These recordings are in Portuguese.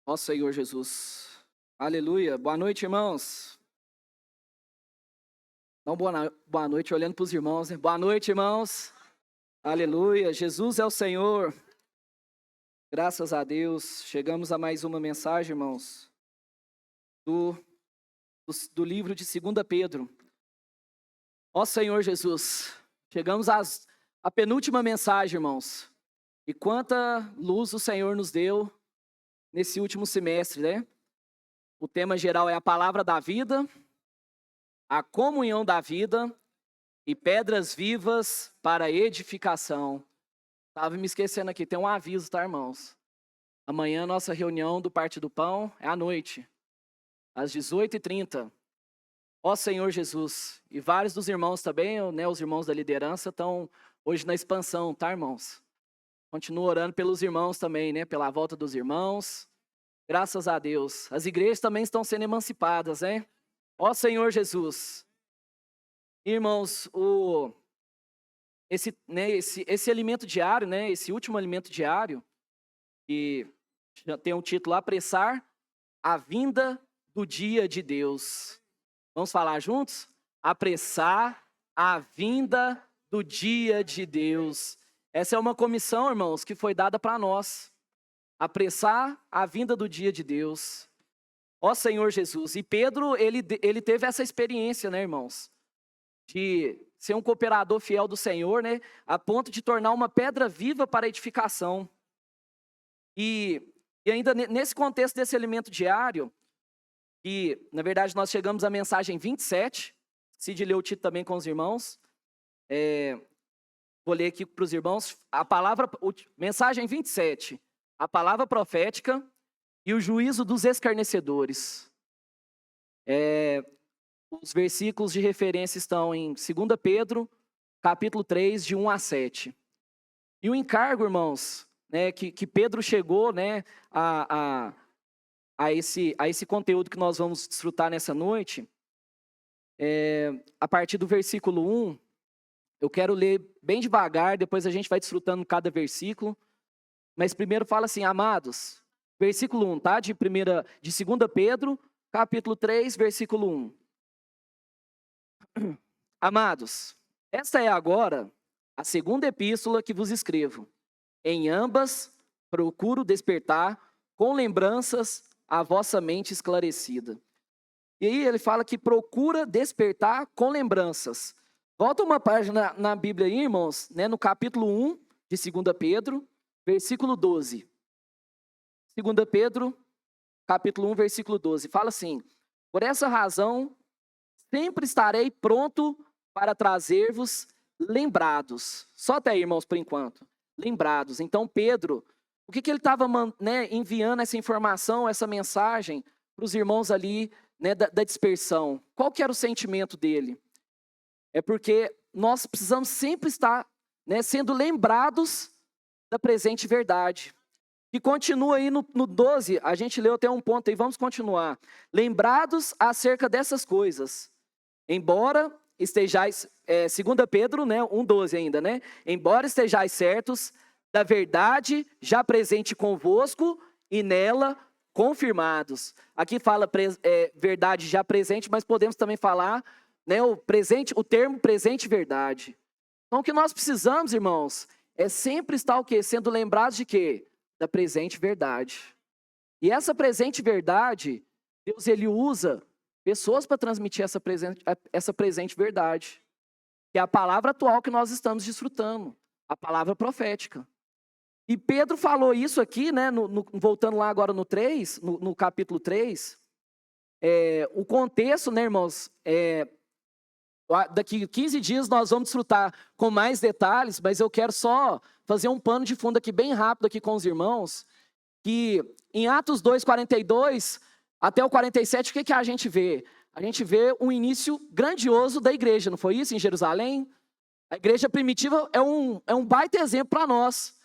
Ó Senhor Jesus. Aleluia. Boa noite, irmãos. Não boa noite olhando para os irmãos, né? Boa noite, irmãos. Aleluia. Jesus é o Senhor. Graças a Deus. Chegamos a mais uma mensagem, irmãos, do livro de 2 Pedro. Ó Senhor Jesus. Chegamos à penúltima mensagem, irmãos. E quanta luz o Senhor nos deu nesse último semestre, né? O tema geral é a palavra da vida, a comunhão da vida e pedras vivas para edificação. Estava me esquecendo aqui, tem um aviso, tá, irmãos? Amanhã nossa reunião do Parte do Pão é à noite, às 18h30. Ó Senhor Jesus. E vários dos irmãos também, né, os irmãos da liderança estão hoje na expansão, tá, irmãos? Continuo orando pelos irmãos também, né, pela volta dos irmãos. Graças a Deus. As igrejas também estão sendo emancipadas, né? Ó Senhor Jesus. Irmãos, esse alimento diário, né? Esse último alimento diário, que já tem um título: Apressar a vinda do dia de Deus. Vamos falar juntos? Apressar a vinda do dia de Deus. Essa é uma comissão, irmãos, que foi dada para nós. Apressar a vinda do dia de Deus. Ó Senhor Jesus. E Pedro, ele teve essa experiência, né, irmãos? De ser um cooperador fiel do Senhor, né? A ponto de tornar uma pedra viva para edificação. E ainda nesse contexto desse alimento diário, que na verdade nós chegamos à mensagem 27, Cid leu o título também com os irmãos. Vou ler aqui para os irmãos. Mensagem 27, a palavra profética e o juízo dos escarnecedores. Os versículos de referência estão em 2 Pedro, capítulo 3, de 1 a 7. E o encargo, irmãos, né, que Pedro chegou, né, a esse conteúdo que nós vamos desfrutar nessa noite, a partir do versículo 1, eu quero ler bem devagar, depois a gente vai desfrutando cada versículo, mas primeiro fala assim: amados, versículo 1, tá? De 2 Pedro, capítulo 3, versículo 1. Amados, esta é agora a segunda epístola que vos escrevo. Em ambas procuro despertar com lembranças a vossa mente esclarecida. E aí ele fala que procura despertar com lembranças. Volta uma página na Bíblia aí, irmãos, né, no capítulo 1 de 2 Pedro, versículo 12. 2 Pedro, capítulo 1, versículo 12. Fala assim: por essa razão, sempre estarei pronto para trazer-vos lembrados. Só até aí, irmãos, por enquanto. Lembrados. Então, Pedro, o que ele estava, né, enviando essa informação, essa mensagem para os irmãos ali, né, da dispersão? Qual que era o sentimento dele? É porque nós precisamos sempre estar, né, sendo lembrados da presente verdade. E continua aí no 12, a gente leu até um ponto aí, vamos continuar. Lembrados acerca dessas coisas. Embora estejais, 2 Pedro, né, 1,12 ainda, né? Embora estejais certos da verdade já presente convosco e nela confirmados. Aqui fala verdade já presente, mas podemos também falar, né, o termo presente verdade. Então o que nós precisamos, irmãos, é sempre estar o quê? Sendo lembrados de quê? Da presente verdade. E essa presente verdade, Deus ele usa pessoas para transmitir essa presente verdade, que é a palavra atual que nós estamos desfrutando, a palavra profética. E Pedro falou isso aqui, né, voltando lá agora no 3, no capítulo 3, o contexto, né, irmãos, daqui 15 dias nós vamos desfrutar com mais detalhes, mas eu quero só fazer um pano de fundo aqui bem rápido aqui com os irmãos, que em Atos 2:42 até o 47, o que a gente vê? A gente vê um início grandioso da igreja, não foi isso, em Jerusalém? A igreja primitiva é um baita exemplo para nós.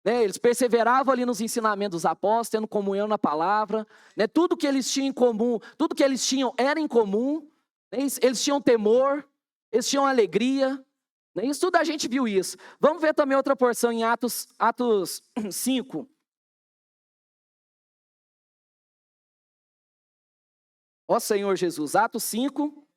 Né? Eles perseveravam ali nos ensinamentos dos apóstolos, tendo comunhão na palavra. Né? Tudo que eles tinham em comum, tudo que eles tinham era em comum. Né? Eles tinham temor, eles tinham alegria. Né? Isso tudo a gente viu isso. Vamos ver também outra porção em Atos 5. Ó Senhor Jesus, Atos 5,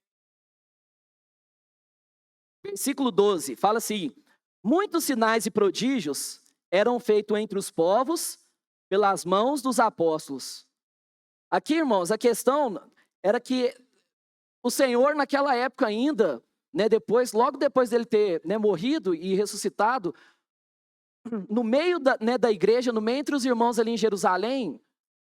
versículo 12, fala assim: muitos sinais e prodígios eram feitos entre os povos pelas mãos dos apóstolos. Aqui, irmãos, a questão era que o Senhor, naquela época ainda, né, logo depois dele ter, né, morrido e ressuscitado, no meio da igreja, no meio entre os irmãos ali em Jerusalém,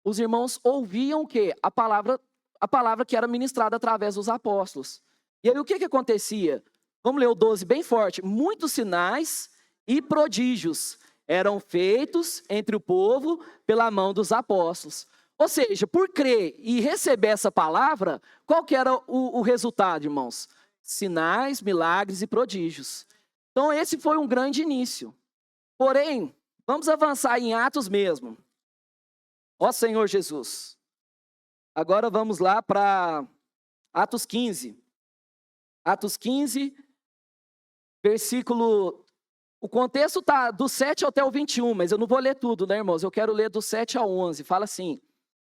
os irmãos ouviam o quê? A palavra que era ministrada através dos apóstolos. E aí o que acontecia? Vamos ler o 12 bem forte. Muitos sinais e prodígios eram feitos entre o povo pela mão dos apóstolos. Ou seja, por crer e receber essa palavra, qual que era o resultado, irmãos? Sinais, milagres e prodígios. Então esse foi um grande início. Porém, vamos avançar em Atos mesmo. Ó Senhor Jesus. Agora vamos lá para Atos 15. Atos 15, versículo... O contexto está do 7 até o 21, mas eu não vou ler tudo, né, irmãos? Eu quero ler do 7 ao 11. Fala assim: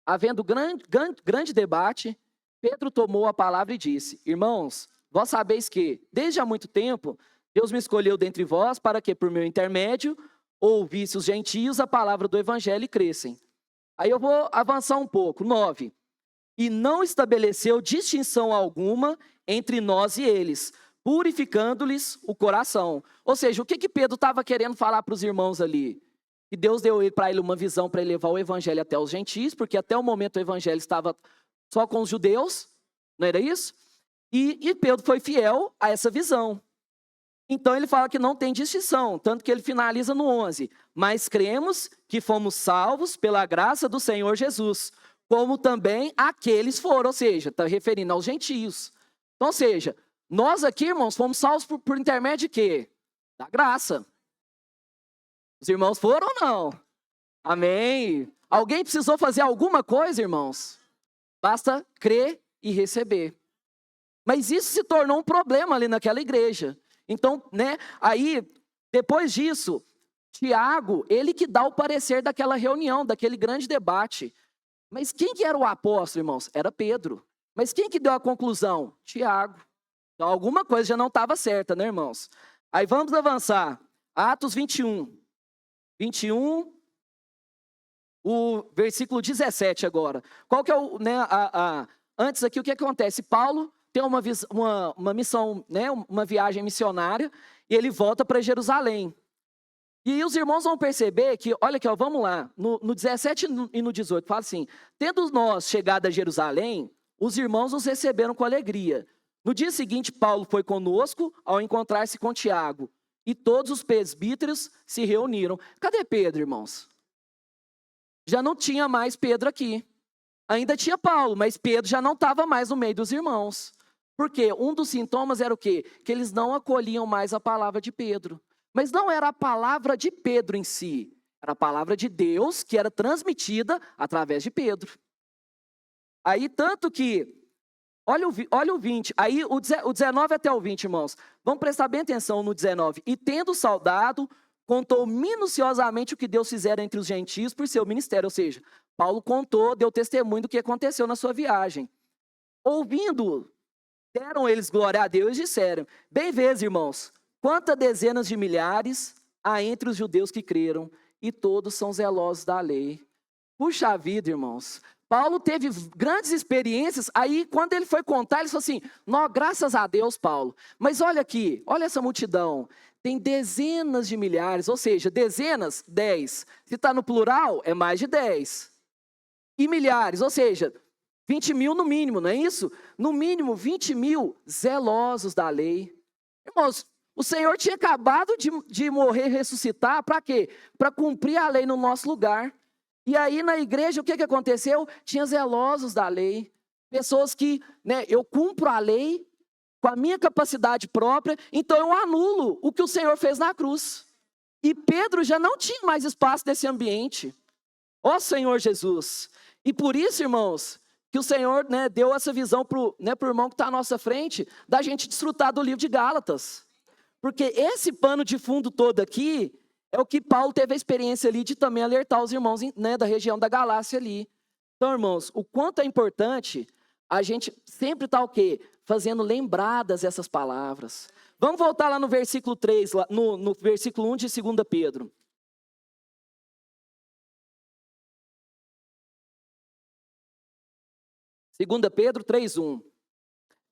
havendo grande debate, Pedro tomou a palavra e disse: irmãos, vós sabeis que, desde há muito tempo, Deus me escolheu dentre vós para que, por meu intermédio, ouvisse os gentios a palavra do evangelho e crescem. Aí eu vou avançar um pouco. 9. E não estabeleceu distinção alguma entre nós e eles, purificando-lhes o coração. Ou seja, o que Pedro estava querendo falar para os irmãos ali? Que Deus deu para ele uma visão para ele levar o evangelho até os gentios, porque até o momento o evangelho estava só com os judeus, não era isso? E Pedro foi fiel a essa visão. Então ele fala que não tem distinção, tanto que ele finaliza no 11. Mas cremos que fomos salvos pela graça do Senhor Jesus, como também aqueles foram, ou seja, está referindo aos gentios. Então, ou seja, nós aqui, irmãos, fomos salvos por intermédio de quê? Da graça. Os irmãos foram ou não? Amém. Alguém precisou fazer alguma coisa, irmãos? Basta crer e receber. Mas isso se tornou um problema ali naquela igreja. Então, né, aí, depois disso, Tiago, ele que dá o parecer daquela reunião, daquele grande debate. Mas quem que era o apóstolo, irmãos? Era Pedro. Mas quem que deu a conclusão? Tiago. Então, alguma coisa já não estava certa, né, irmãos? Aí vamos avançar. Atos 21. 21, o versículo 17 agora. Qual que é o, né, antes aqui, o que acontece? Paulo tem uma missão, né, uma viagem missionária, e ele volta para Jerusalém. E os irmãos vão perceber que, olha aqui, ó, vamos lá, no 17 e no 18, fala assim: tendo nós chegado a Jerusalém, os irmãos nos receberam com alegria. No dia seguinte, Paulo foi conosco ao encontrar-se com Tiago, e todos os presbíteros se reuniram. Cadê Pedro, irmãos? Já não tinha mais Pedro aqui. Ainda tinha Paulo, mas Pedro já não estava mais no meio dos irmãos. Por quê? Um dos sintomas era o quê? Que eles não acolhiam mais a palavra de Pedro. Mas não era a palavra de Pedro em si. Era a palavra de Deus que era transmitida através de Pedro. Aí tanto que, olha o 20, aí o 19 até o 20, irmãos. Vamos prestar bem atenção no 19. E tendo saudado, contou minuciosamente o que Deus fizera entre os gentios por seu ministério. Ou seja, Paulo contou, deu testemunho do que aconteceu na sua viagem. Ouvindo, deram eles glória a Deus e disseram: bem vês, irmãos, quantas dezenas de milhares há entre os judeus que creram, e todos são zelosos da lei. Puxa vida, irmãos. Paulo teve grandes experiências, aí quando ele foi contar, ele falou assim: não, graças a Deus, Paulo. Mas olha aqui, olha essa multidão. Tem dezenas de milhares, ou seja, dezenas, 10. Se está no plural, é mais de 10. E milhares, ou seja, 20 mil no mínimo, não é isso? No mínimo 20 mil zelosos da lei. Irmãos, o Senhor tinha acabado de morrer e ressuscitar, para quê? Para cumprir a lei no nosso lugar. E aí na igreja, o que aconteceu? Tinha zelosos da lei. Pessoas que, né, eu cumpro a lei com a minha capacidade própria, então eu anulo o que o Senhor fez na cruz. E Pedro já não tinha mais espaço nesse ambiente. Ó Senhor Jesus. E por isso, irmãos, que o Senhor, né, deu essa visão para o irmão que está à nossa frente, da gente desfrutar do livro de Gálatas. Porque esse pano de fundo todo aqui é o que Paulo teve a experiência ali de também alertar os irmãos, né, da região da Galácia ali. Então, irmãos, o quanto é importante a gente sempre está o quê? Fazendo lembradas essas palavras. Vamos voltar lá no versículo 3, lá, no versículo 1 de 2 Pedro. 2 Pedro 3:1.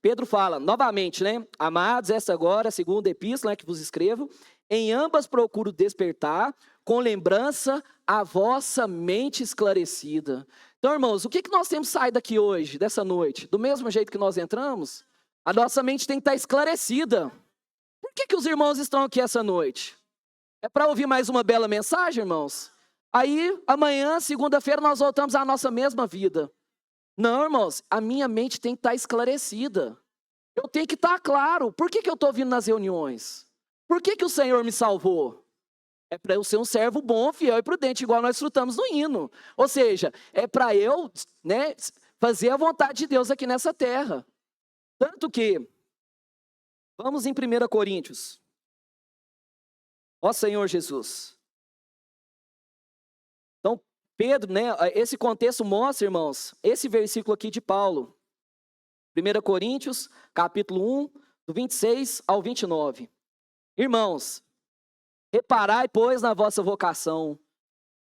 Pedro fala, novamente, né? Amados, essa agora é a segunda epístola, né, que vos escrevo. Em ambas procuro despertar, com lembrança, a vossa mente esclarecida. Então, irmãos, o que nós temos saído daqui hoje, dessa noite? Do mesmo jeito que nós entramos? A nossa mente tem que estar esclarecida. Por que os irmãos estão aqui essa noite? É para ouvir mais uma bela mensagem, irmãos? Aí, amanhã, segunda-feira, nós voltamos à nossa mesma vida. Não, irmãos, a minha mente tem que estar esclarecida. Eu tenho que estar claro. Por que eu estou vindo nas reuniões? Por que o Senhor me salvou? É para eu ser um servo bom, fiel e prudente, igual nós frutamos no hino. Ou seja, é para eu, né, fazer a vontade de Deus aqui nessa terra. Tanto que, vamos em 1 Coríntios. Ó Senhor Jesus. Então, Pedro, né, esse contexto mostra, irmãos, esse versículo aqui de Paulo. 1 Coríntios, capítulo 1, do 26 ao 29. Irmãos, reparai, pois, na vossa vocação,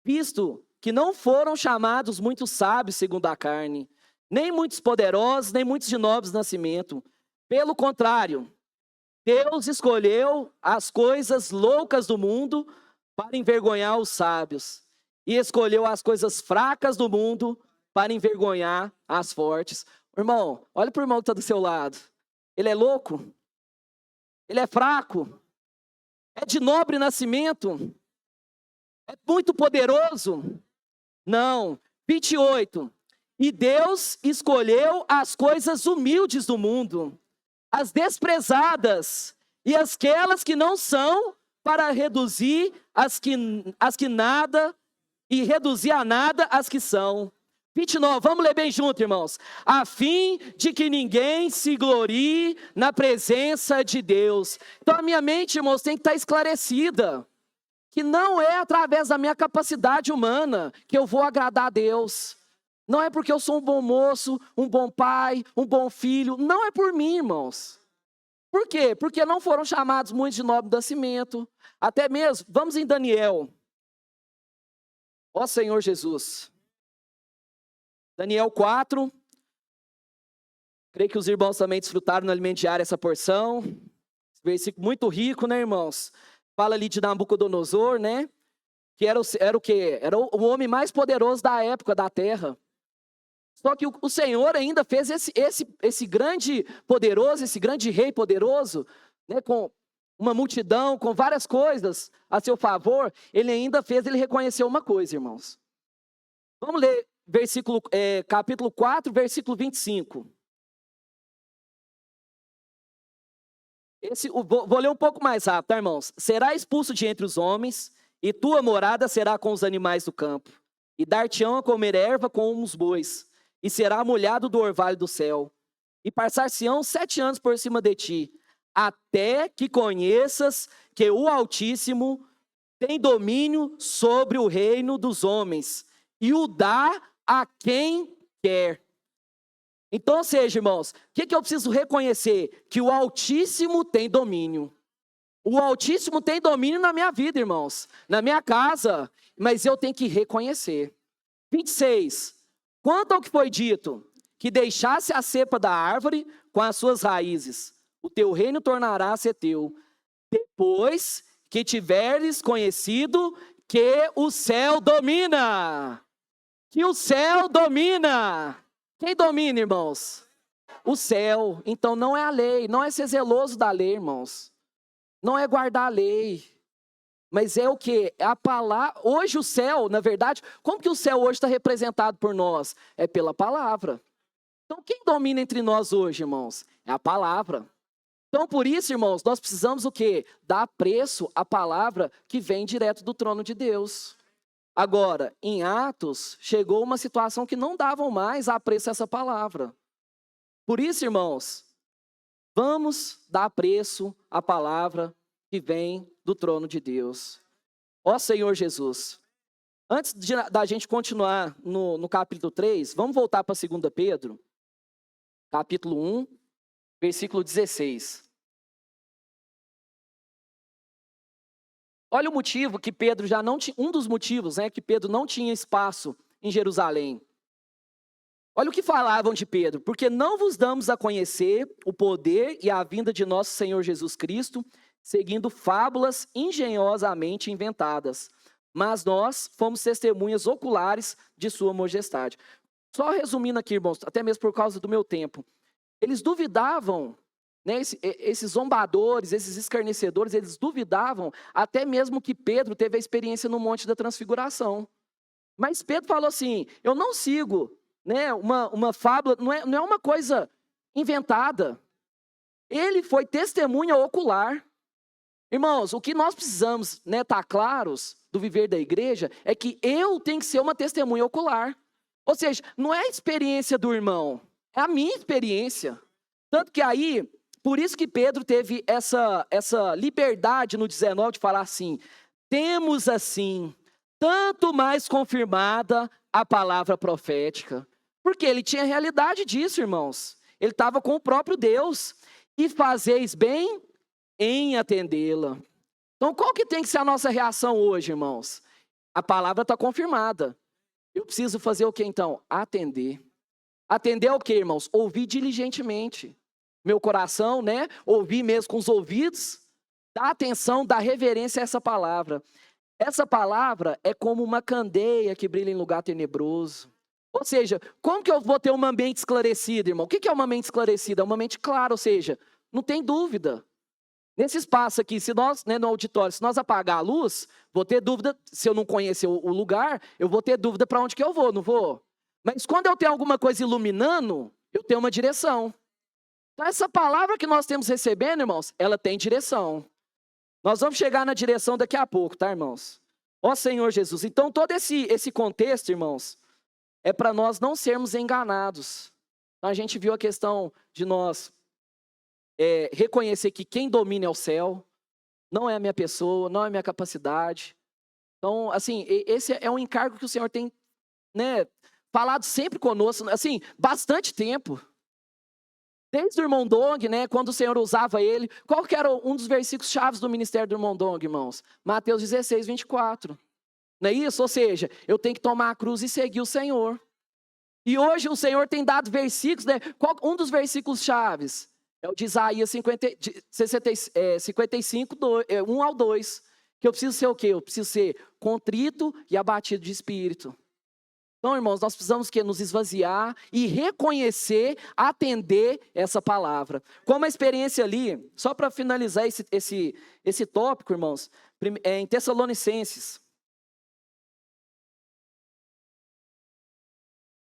visto que não foram chamados muitos sábios segundo a carne, nem muitos poderosos, nem muitos de nobres nascimento. Pelo contrário, Deus escolheu as coisas loucas do mundo para envergonhar os sábios, e escolheu as coisas fracas do mundo para envergonhar as fortes. Irmão, olha para o irmão que está do seu lado. Ele é louco? Ele é fraco? É de nobre nascimento? É muito poderoso? Não. 28. E Deus escolheu as coisas humildes do mundo, as desprezadas e aquelas que não são, para reduzir as que nada, e reduzir a nada as que são. 29, vamos ler bem junto, irmãos. A fim de que ninguém se glorie na presença de Deus. Então a minha mente, irmãos, tem que estar esclarecida. Que não é através da minha capacidade humana que eu vou agradar a Deus. Não é porque eu sou um bom moço, um bom pai, um bom filho. Não é por mim, irmãos. Por quê? Porque não foram chamados muitos de nobre nascimento. Até mesmo, vamos em Daniel. Ó Senhor Jesus. Daniel 4. Creio que os irmãos também desfrutaram no alimento diário essa porção. Versículo muito rico, né, irmãos? Fala ali de Nabucodonosor, né? Que era o quê? Era o homem mais poderoso da época da terra. Só que o Senhor ainda fez esse grande poderoso, esse grande rei poderoso, né, com uma multidão, com várias coisas a seu favor, ele ainda fez ele reconhecer uma coisa, irmãos. Vamos ler capítulo 4, versículo 25. Vou ler um pouco mais rápido, tá, irmãos? Será expulso de entre os homens, e tua morada será com os animais do campo, e dar-te-ão a comer erva com os bois, e será molhado do orvalho do céu, e passar-se-ão 7 anos por cima de ti, até que conheças que o Altíssimo tem domínio sobre o reino dos homens, e o dá a quem quer. Então, ou seja, irmãos, o que eu preciso reconhecer? Que o Altíssimo tem domínio. O Altíssimo tem domínio na minha vida, irmãos, na minha casa, mas eu tenho que reconhecer. 26. Quanto ao que foi dito, que deixasse a cepa da árvore com as suas raízes, o teu reino tornará a ser teu, depois que tiveres conhecido que o céu domina. Que o céu domina. Quem domina, irmãos? O céu. Então não é a lei, não é ser zeloso da lei, irmãos. Não é guardar a lei. Mas é o quê? É a palavra. Hoje o céu, na verdade, como que o céu hoje está representado por nós? É pela palavra. Então quem domina entre nós hoje, irmãos? É a palavra. Então por isso, irmãos, nós precisamos o quê? Dar preço à palavra que vem direto do trono de Deus. Agora, em Atos, chegou uma situação que não davam mais apreço a essa palavra. Por isso, irmãos, vamos dar preço à palavra que vem do trono de Deus. Ó Senhor Jesus, antes da gente continuar no capítulo 3, vamos voltar para 2 Pedro. capítulo 1, versículo 16. Olha o motivo que Pedro já não tinha, um dos motivos, né, que Pedro não tinha espaço em Jerusalém. Olha o que falavam de Pedro: porque não vos damos a conhecer o poder e a vinda de nosso Senhor Jesus Cristo, seguindo fábulas engenhosamente inventadas, mas nós fomos testemunhas oculares de sua majestade. Só resumindo aqui, irmãos, até mesmo por causa do meu tempo, eles duvidavam, né, esses zombadores, esses escarnecedores, eles duvidavam até mesmo que Pedro teve a experiência no Monte da Transfiguração. Mas Pedro falou assim: eu não sigo, né, uma fábula, não é uma coisa inventada. Ele foi testemunha ocular. Irmãos, o que nós precisamos, né, tá claros do viver da igreja é que eu tenho que ser uma testemunha ocular. Ou seja, não é a experiência do irmão, é a minha experiência. Tanto que aí, por isso que Pedro teve essa liberdade no 19 de falar assim: temos assim, tanto mais confirmada a palavra profética. Porque ele tinha realidade disso, irmãos. Ele estava com o próprio Deus. E fazeis bem em atendê-la. Então, qual que tem que ser a nossa reação hoje, irmãos? A palavra está confirmada. Eu preciso fazer o que então? Atender. Atender ao que, irmãos? Ouvir diligentemente. Meu coração, né? Ouvir mesmo com os ouvidos. Dar atenção, dar reverência a essa palavra. Essa palavra é como uma candeia que brilha em lugar tenebroso. Ou seja, como que eu vou ter uma mente esclarecida, irmão? O que é uma mente esclarecida? É uma mente clara, ou seja, não tem dúvida. Nesse espaço aqui, se nós, né, no auditório, se nós apagar a luz, vou ter dúvida, se eu não conhecer o lugar, eu vou ter dúvida para onde que eu vou, não vou? Mas quando eu tenho alguma coisa iluminando, eu tenho uma direção. Então essa palavra que nós temos recebendo, irmãos, ela tem direção. Nós vamos chegar na direção daqui a pouco, tá, irmãos? Ó Senhor Jesus. Então todo esse contexto, irmãos, é para nós não sermos enganados. Então, a gente viu a questão de nós reconhecer que quem domina é o céu, não é a minha pessoa, não é a minha capacidade. Então, assim, esse é um encargo que o Senhor tem, né, falado sempre conosco, assim, bastante tempo. Desde o irmão Dong, né, quando o Senhor usava ele, qual que era um dos versículos chaves do ministério do irmão Dong, irmãos? Mateus 16, 24. Não é isso? Ou seja, eu tenho que tomar a cruz e seguir o Senhor. E hoje o Senhor tem dado versículos, né? Um dos versículos chaves é o de Isaías 55, 1 ao 2. Que eu preciso ser o quê? Eu preciso ser contrito e abatido de espírito. Então, irmãos, nós precisamos nos esvaziar e reconhecer, atender essa palavra. Como a experiência ali, só para finalizar esse tópico, irmãos, em Tessalonicenses.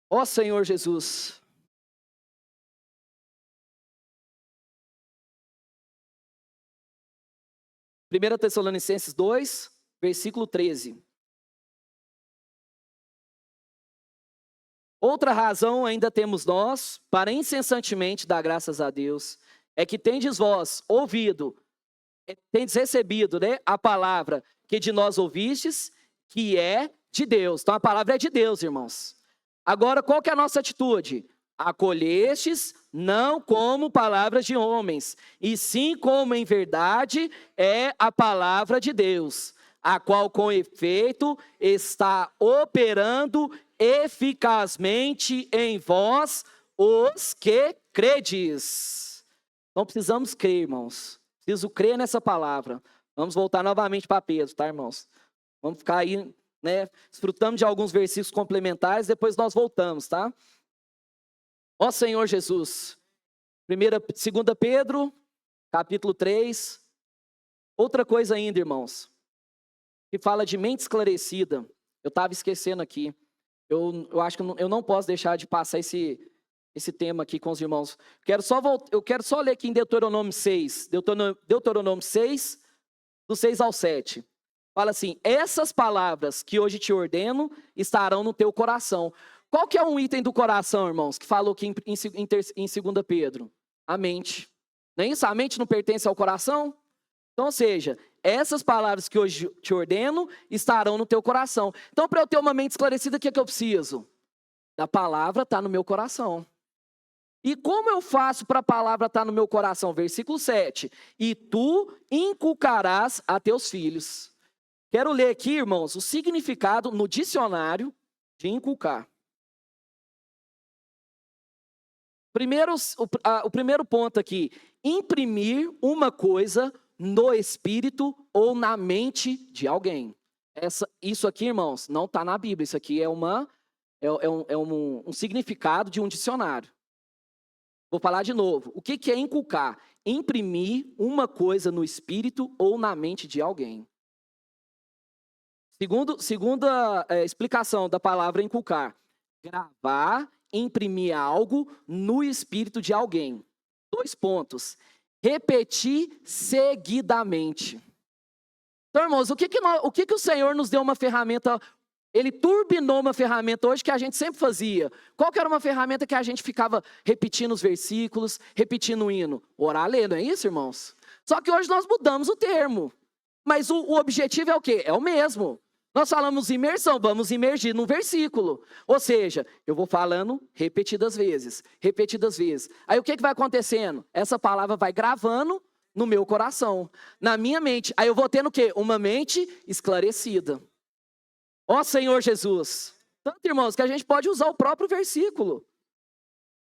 Ó Senhor Jesus. Primeira Tessalonicenses 2, versículo 13. Outra razão ainda temos nós, para incessantemente dar graças a Deus, é que tendes vós ouvido, tendes recebido, né, a palavra que de nós ouvistes, que é de Deus. Então a palavra é de Deus, irmãos. Agora, qual que é a nossa atitude? Acolhestes não como palavras de homens, e sim como em verdade é a palavra de Deus, a qual com efeito está operando eficazmente em vós os que credes. Então precisamos crer, irmãos. Preciso crer nessa palavra. Vamos voltar novamente para Pedro, tá, irmãos? Vamos ficar aí, né, desfrutando de alguns versículos complementares, depois nós voltamos, tá? Ó Senhor Jesus. 2 Pedro, capítulo 3. Outra coisa ainda, irmãos, que fala de mente esclarecida. Eu estava esquecendo aqui. Eu acho que eu não posso deixar de passar esse tema aqui com os irmãos. Eu quero só ler aqui em Deuteronômio 6. Deuteronômio 6, do 6 ao 7. Fala assim: essas palavras que hoje te ordeno estarão no teu coração. Qual que é um item do coração, irmãos, que falou aqui em 2 Pedro? A mente. Não é isso? A mente não pertence ao coração? Então, ou seja, essas palavras que hoje te ordeno estarão no teu coração. Então, para eu ter uma mente esclarecida, o que é que eu preciso? A palavra está no meu coração. E como eu faço para a palavra estar no meu coração? Versículo 7. E tu inculcarás a teus filhos. Quero ler aqui, irmãos, o significado no dicionário de inculcar. O primeiro ponto aqui, imprimir uma coisa no espírito ou na mente de alguém. Isso aqui, irmãos, não está na Bíblia. Isso aqui é um significado de um dicionário. Vou falar de novo. O que é inculcar? Imprimir uma coisa no espírito ou na mente de alguém. Segunda explicação da palavra inculcar. Gravar, imprimir algo no espírito de alguém. 2 pontos. Repetir seguidamente. Então, irmãos, o que o Senhor nos deu uma ferramenta? Ele turbinou uma ferramenta hoje que a gente sempre fazia. Qual que era uma ferramenta que a gente ficava repetindo os versículos, repetindo o hino? Orar, ler, não é isso, irmãos? Só que hoje nós mudamos o termo. Mas o objetivo é o quê? É o mesmo. Nós falamos imersão, vamos imergir num versículo. Ou seja, eu vou falando repetidas vezes. Aí o que vai acontecendo? Essa palavra vai gravando no meu coração, na minha mente. Aí eu vou tendo o quê? Uma mente esclarecida. Ó Senhor Jesus. Tanto, irmãos, que a gente pode usar o próprio versículo.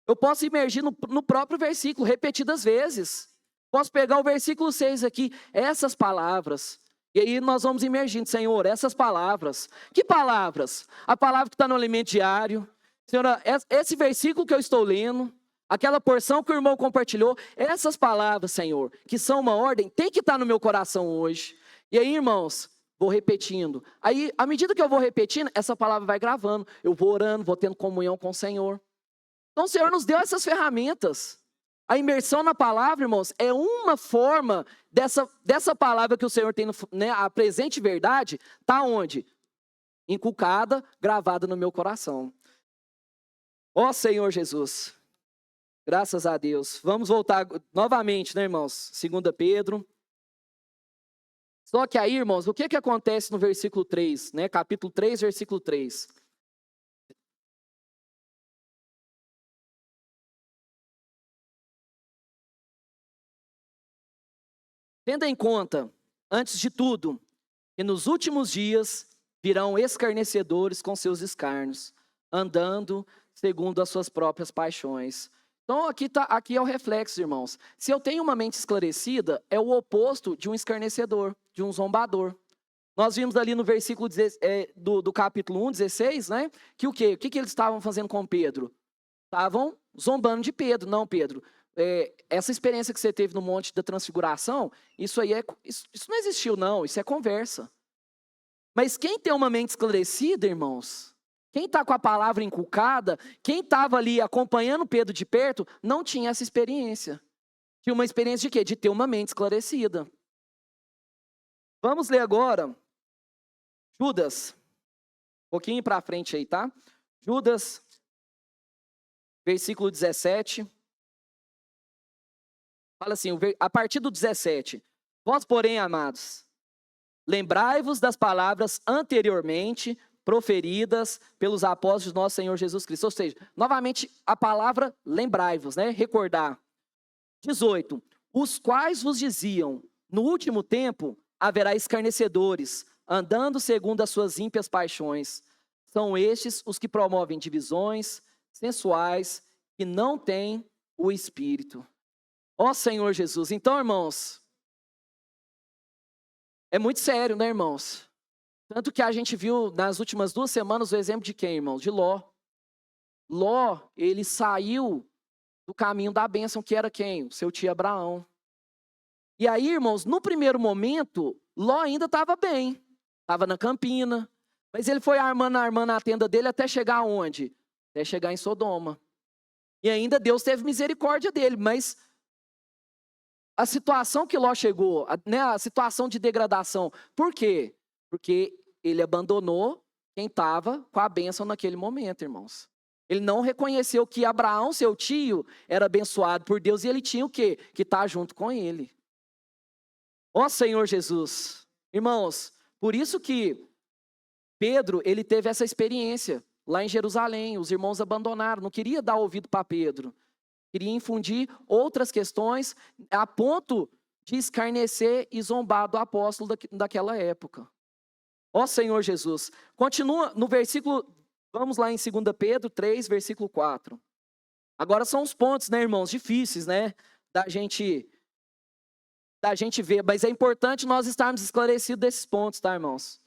Eu posso imergir no próprio versículo repetidas vezes. Posso pegar o versículo 6 aqui, essas palavras. E aí nós vamos imergindo, Senhor, essas palavras. Que palavras? A palavra que está no alimento diário. Senhora, esse versículo que eu estou lendo, aquela porção que o irmão compartilhou, essas palavras, Senhor, que são uma ordem, tem que estar no meu coração hoje. E aí, irmãos, vou repetindo. Aí, à medida que eu vou repetindo, essa palavra vai gravando. Eu vou orando, vou tendo comunhão com o Senhor. Então o Senhor nos deu essas ferramentas. A imersão na palavra, irmãos, é uma forma dessa palavra que o Senhor tem, a presente verdade, está onde? Inculcada, gravada no meu coração. Ó Senhor Jesus, graças a Deus. Vamos voltar novamente, né, irmãos? 2 Pedro. Só que aí, irmãos, o que acontece no versículo 3, né? Capítulo 3, versículo 3. Tendo em conta, antes de tudo, que nos últimos dias virão escarnecedores com seus escárnios, andando segundo as suas próprias paixões. Então aqui é o reflexo, irmãos. Se eu tenho uma mente esclarecida, é o oposto de um escarnecedor, de um zombador. Nós vimos ali no versículo do capítulo 1, 16, né? Que o quê? O que eles estavam fazendo com Pedro? Estavam zombando de Pedro. Não, Pedro, essa experiência que você teve no Monte da Transfiguração, isso não existiu, não. Isso é conversa. Mas quem tem uma mente esclarecida, irmãos, quem está com a palavra inculcada, quem estava ali acompanhando Pedro de perto, não tinha essa experiência. Tinha uma experiência de quê? De ter uma mente esclarecida. Vamos ler agora Judas. Um pouquinho para frente aí, tá? Judas, versículo 17. Fala assim, a partir do 17. Vós, porém, amados, lembrai-vos das palavras anteriormente proferidas pelos apóstolos de nosso Senhor Jesus Cristo. Ou seja, novamente a palavra lembrai-vos, né? Recordar. 18. Os quais vos diziam, no último tempo haverá escarnecedores, andando segundo as suas ímpias paixões. São estes os que promovem divisões sensuais, que não têm o Espírito. Ó Senhor Jesus. Então, irmãos, é muito sério, né, irmãos? Tanto que a gente viu nas últimas 2 semanas o exemplo de quem, irmãos? De Ló. Ló, ele saiu do caminho da bênção, que era quem? O seu tio Abraão. E aí, irmãos, no primeiro momento, Ló ainda estava bem. Estava na campina. Mas ele foi armando a tenda dele até chegar aonde? Até chegar em Sodoma. E ainda Deus teve misericórdia dele, mas a situação que Ló chegou, né, a situação de degradação, por quê? Porque ele abandonou quem estava com a bênção naquele momento, irmãos. Ele não reconheceu que Abraão, seu tio, era abençoado por Deus e ele tinha o quê? Que estar junto com ele. Ó Senhor Jesus. Irmãos, por isso que Pedro, ele teve essa experiência lá em Jerusalém. Os irmãos abandonaram, não queria dar ouvido para Pedro. Queria infundir outras questões a ponto de escarnecer e zombar do apóstolo daquela época. Ó Senhor Jesus. Continua no versículo, vamos lá em 2 Pedro 3, versículo 4. Agora são os pontos, né, irmãos, difíceis, né, da gente ver, mas é importante nós estarmos esclarecidos desses pontos, tá, irmãos?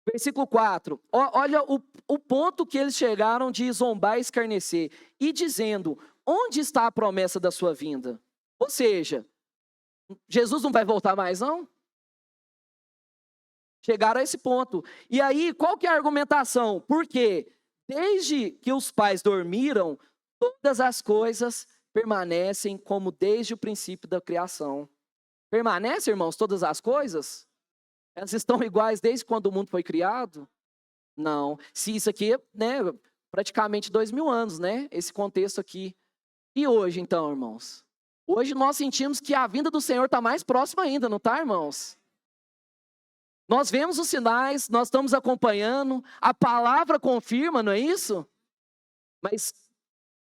Versículo 4, olha o ponto que eles chegaram de zombar e escarnecer, e dizendo, onde está a promessa da sua vinda? Ou seja, Jesus não vai voltar mais, não? Chegaram a esse ponto. E aí, qual que é a argumentação? Porque desde que os pais dormiram, todas as coisas permanecem como desde o princípio da criação. Permanece, irmãos, todas as coisas? Elas estão iguais desde quando o mundo foi criado? Não. Se isso aqui, né, praticamente 2000 anos, né, esse contexto aqui. E hoje, então, irmãos? Hoje nós sentimos que a vinda do Senhor está mais próxima ainda, não está, irmãos? Nós vemos os sinais, nós estamos acompanhando, a palavra confirma, não é isso? Mas,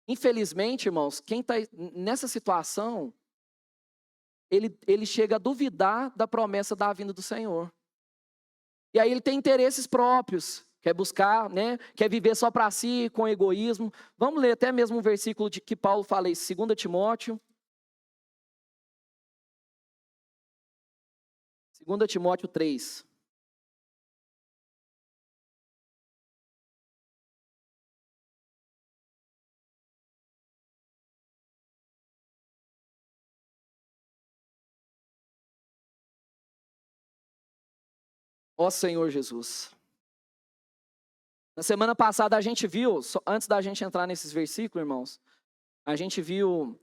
infelizmente, irmãos, quem está nessa situação, ele chega a duvidar da promessa da vinda do Senhor. E aí ele tem interesses próprios, quer buscar, né? Quer viver só para si, com egoísmo. Vamos ler até mesmo um versículo que Paulo fala isso, 2 Timóteo. 2 Timóteo 3. Ó Senhor Jesus. Na semana passada a gente viu, antes da gente entrar nesses versículos, irmãos, a gente viu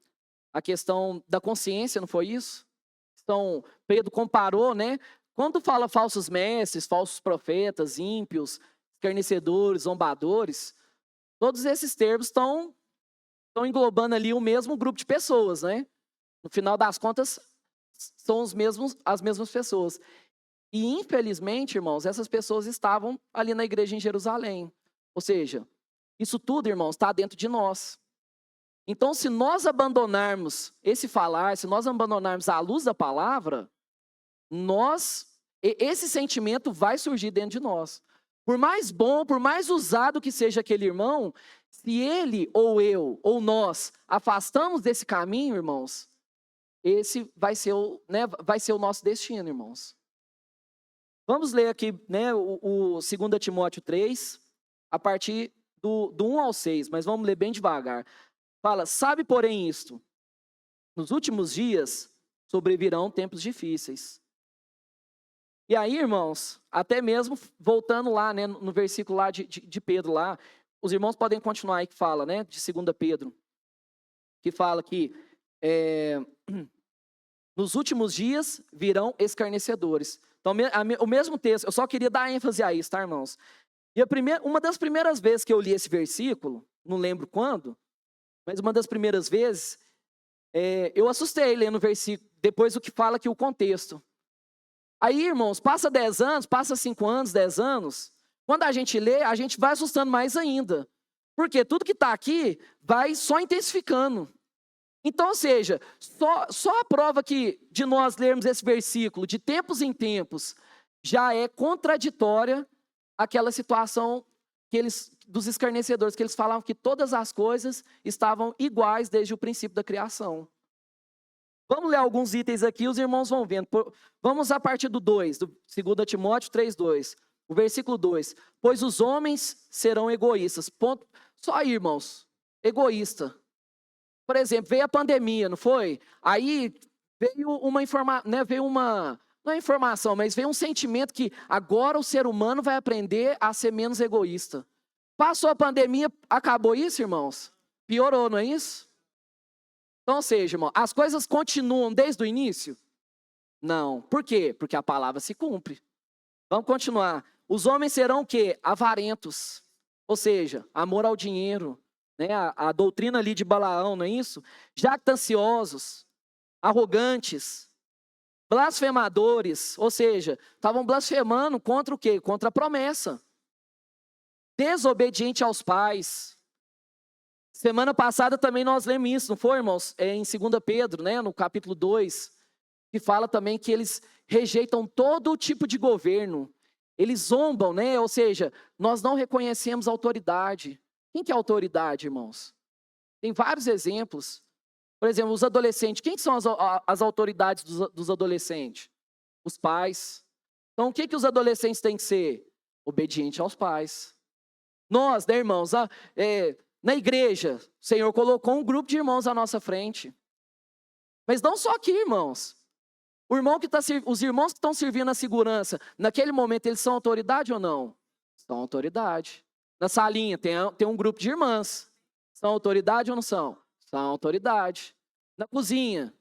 a questão da consciência, não foi isso? Então, Pedro comparou, né? Quando fala falsos mestres, falsos profetas, ímpios, escarnecedores, zombadores, todos esses termos estão englobando ali o mesmo grupo de pessoas, né? No final das contas, são as mesmas pessoas. E, infelizmente, irmãos, essas pessoas estavam ali na igreja em Jerusalém. Ou seja, isso tudo, irmãos, está dentro de nós. Então, se nós abandonarmos esse falar, se nós abandonarmos a luz da palavra, esse sentimento vai surgir dentro de nós. Por mais bom, por mais usado que seja aquele irmão, se ele ou eu ou nós afastamos desse caminho, irmãos, esse vai ser o nosso destino, irmãos. Vamos ler aqui, né, o 2 Timóteo 3, a partir do 1 ao 6, mas vamos ler bem devagar. Fala, sabe porém isto, nos últimos dias sobrevirão tempos difíceis. E aí, irmãos, até mesmo voltando lá, né, no versículo lá de Pedro lá, os irmãos podem continuar aí que fala, né, de 2 Pedro, que fala que nos últimos dias virão escarnecedores. Então, o mesmo texto, eu só queria dar ênfase a isso, tá, irmãos? E uma das primeiras vezes que eu li esse versículo, não lembro quando, mas uma das primeiras vezes, eu assustei lendo o versículo, depois o que fala aqui o contexto. Aí, irmãos, passa 10 anos, passa 5 anos, 10 anos, quando a gente lê, a gente vai assustando mais ainda. Porque tudo que está aqui vai só intensificando. Então, ou seja, só a prova que de nós lermos esse versículo de tempos em tempos já é contraditória àquela situação dos escarnecedores, que eles falavam que todas as coisas estavam iguais desde o princípio da criação. Vamos ler alguns itens aqui, os irmãos vão vendo. Vamos a partir do 2, do 2 Timóteo 3, 2. O versículo 2. Pois os homens serão egoístas. Ponto. Só aí, irmãos. Egoísta. Por exemplo, veio a pandemia, não foi? Aí veio uma informação, né, não é informação, mas veio um sentimento que agora o ser humano vai aprender a ser menos egoísta. Passou a pandemia, acabou isso, irmãos? Piorou, não é isso? Então, ou seja, irmão, as coisas continuam desde o início? Não. Por quê? Porque a palavra se cumpre. Vamos continuar. Os homens serão o quê? Avarentos. Ou seja, amor ao dinheiro. Né? A doutrina ali de Balaão, não é isso? Jactanciosos, arrogantes, blasfemadores. Ou seja, estavam blasfemando contra o quê? Contra a promessa. Desobediente aos pais. Semana passada também nós lemos isso, não foi, irmãos? Em 2 Pedro, né, no capítulo 2, que fala também que eles rejeitam todo tipo de governo. Eles zombam, né? Ou seja, nós não reconhecemos autoridade. Quem que é autoridade, irmãos? Tem vários exemplos. Por exemplo, os adolescentes. Quem que são as autoridades dos adolescentes? Os pais. Então, o que que os adolescentes têm que ser? Obediente aos pais. Nós, né, irmãos, na igreja, o Senhor colocou um grupo de irmãos à nossa frente. Mas não só aqui, irmãos. Os irmãos que estão servindo a segurança, naquele momento, eles são autoridade ou não? São autoridade. Na salinha tem um grupo de irmãs. São autoridade ou não são? São autoridade. Na cozinha,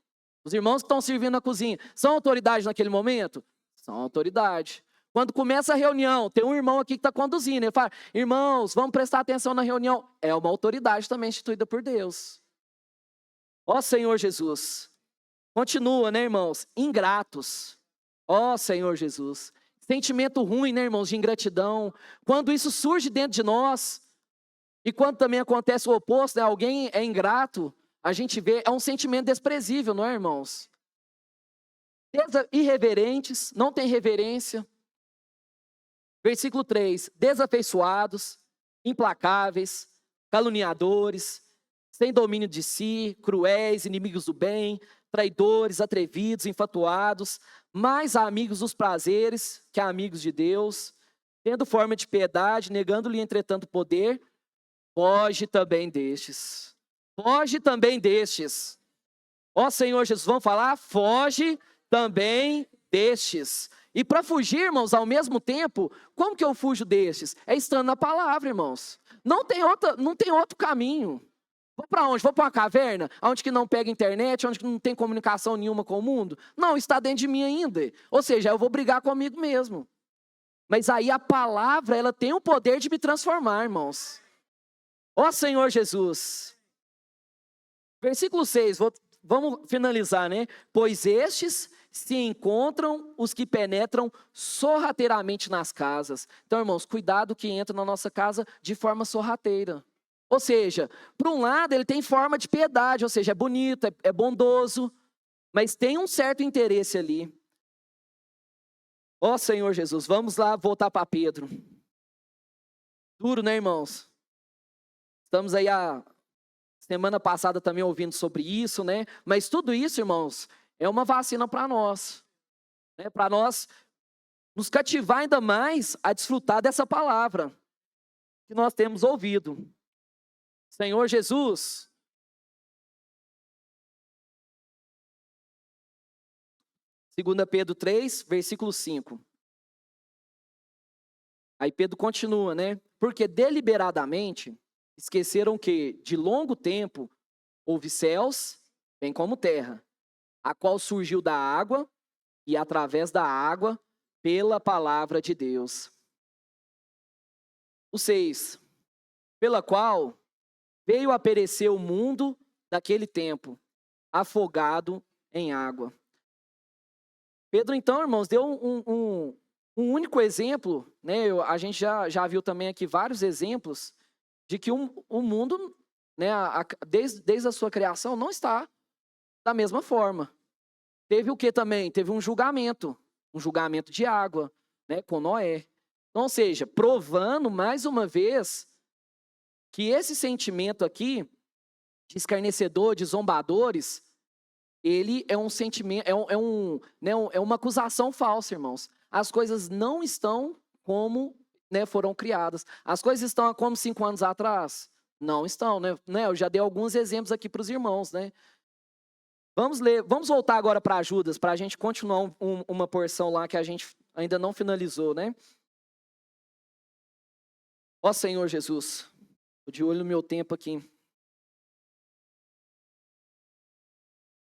os irmãos que estão servindo na cozinha, são autoridade naquele momento? São autoridade. Quando começa a reunião, tem um irmão aqui que está conduzindo. Ele fala, irmãos, vamos prestar atenção na reunião. É uma autoridade também instituída por Deus. Ó Senhor Jesus. Continua, né, irmãos? Ingratos. Ó Senhor Jesus. Sentimento ruim, né, irmãos, de ingratidão. Quando isso surge dentro de nós, e quando também acontece o oposto, né, alguém é ingrato, a gente vê, é um sentimento desprezível, não é, irmãos? Irreverentes, não tem reverência. Versículo 3, desafeiçoados, implacáveis, caluniadores, sem domínio de si, cruéis, inimigos do bem, traidores, atrevidos, infatuados, mais amigos dos prazeres que amigos de Deus, tendo forma de piedade, negando-lhe entretanto poder, foge também destes. Foge também destes. Ó Senhor Jesus, vamos falar? Foge também destes. E para fugir, irmãos, ao mesmo tempo, como que eu fujo destes? É estando na palavra, irmãos. Não tem outro caminho. Vou para onde? Vou para uma caverna? Onde que não pega internet, onde que não tem comunicação nenhuma com o mundo? Não, está dentro de mim ainda. Ou seja, eu vou brigar comigo mesmo. Mas aí a palavra, ela tem o poder de me transformar, irmãos. Ó Senhor Jesus. Versículo 6, vamos finalizar, né? Pois estes se encontram os que penetram sorrateiramente nas casas. Então, irmãos, cuidado que entra na nossa casa de forma sorrateira. Ou seja, por um lado ele tem forma de piedade, ou seja, é bonito, é bondoso, mas tem um certo interesse ali. Ó Senhor Jesus, vamos lá voltar para Pedro. Duro, né, irmãos? Estamos aí a semana passada também ouvindo sobre isso, né? Mas tudo isso, irmãos, é uma vacina para nós. Né? Para nós nos cativar ainda mais a desfrutar dessa palavra que nós temos ouvido. Senhor Jesus, 2 Pedro 3, versículo 5. Aí Pedro continua, né? Porque deliberadamente esqueceram que de longo tempo houve céus, bem como terra, a qual surgiu da água e através da água pela palavra de Deus. O 6. Pela qual veio a perecer o mundo daquele tempo, afogado em água. Pedro, então, irmãos, deu um único exemplo, né? A gente já viu também aqui vários exemplos de que o mundo, né, desde a sua criação, não está da mesma forma. Teve o que também? Teve um julgamento de água, né, com Noé. Então, ou seja, provando mais uma vez que esse sentimento aqui, de escarnecedor, de zombadores, ele é um sentimento, é uma acusação falsa, irmãos. As coisas não estão como, né, foram criadas. As coisas estão como 5 anos atrás? Não estão, né? Eu já dei alguns exemplos aqui para os irmãos, né? Vamos voltar agora para Judas, para a gente continuar uma porção lá que a gente ainda não finalizou, né? Ó Senhor Jesus. Estou de olho no meu tempo aqui.